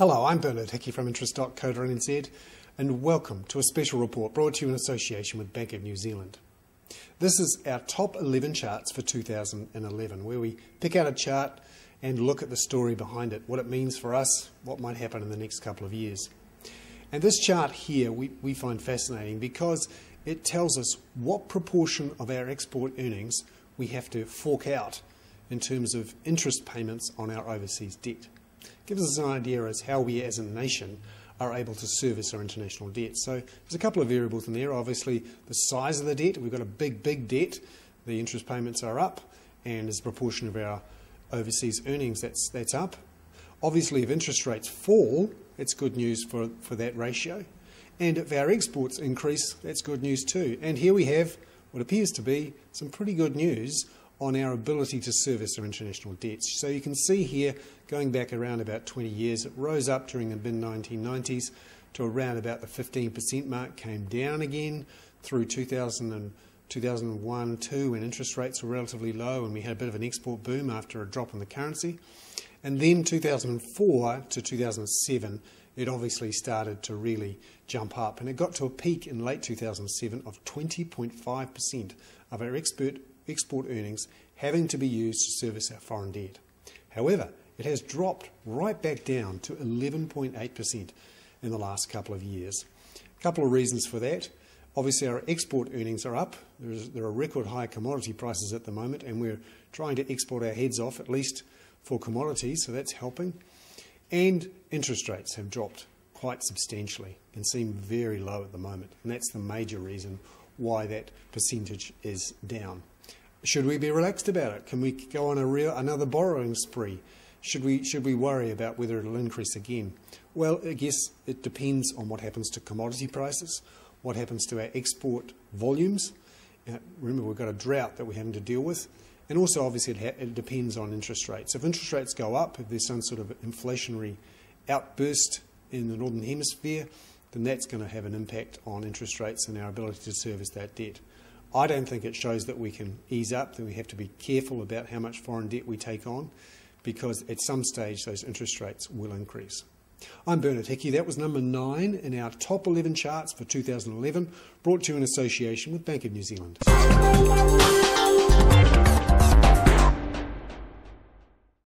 Hello, I'm Bernard Hickey from interest.co.nz and welcome to a special report brought to you in association with Bank of New Zealand. This is our top 11 charts for 2011, where we pick out a chart and look at the story behind it, what it means for us, what might happen in the next couple of years. And this chart here we find fascinating because it tells us what proportion of our export earnings we have to fork out in terms of interest payments on our overseas debt. Gives us an idea as how we as a nation are able to service our international debt. So there's a couple of variables in there. Obviously the size of the debt, we've got a big debt, the interest payments are up, and as a proportion of our overseas earnings that's up. Obviously if interest rates fall, it's good news for that ratio. And if our exports increase, that's good news too. And here we have what appears to be some pretty good news on our ability to service our international debts. So you can see here, going back around about 20 years, it rose up during the mid-1990s to around about the 15% mark, came down again through 2001-2 when interest rates were relatively low and we had a bit of an export boom after a drop in the currency. And then 2004 to 2007, it obviously started to really jump up, and it got to a peak in late 2007 of 20.5% of our export earnings having to be used to service our foreign debt. However, it has dropped right back down to 11.8% in the last couple of years. A couple of reasons for that. Obviously our export earnings are up. There are record high commodity prices at the moment, and we're trying to export our heads off, at least for commodities, so that's helping. And interest rates have dropped quite substantially and seem very low at the moment, and that's the major reason why that percentage is down. Should we be relaxed about it? Can we go on another borrowing spree? Should we worry about whether it'll increase again? Well, I guess it depends on what happens to commodity prices, what happens to our export volumes. Remember, we've got a drought that we're having to deal with. And also, obviously, it depends on interest rates. If interest rates go up, if there's some sort of inflationary outburst in the Northern Hemisphere, then that's going to have an impact on interest rates and our ability to service that debt. I don't think it shows that we can ease up, that we have to be careful about how much foreign debt we take on, because at some stage those interest rates will increase. I'm Bernard Hickey. That was number 9 in our top 11 charts for 2011, brought to you in association with Bank of New Zealand.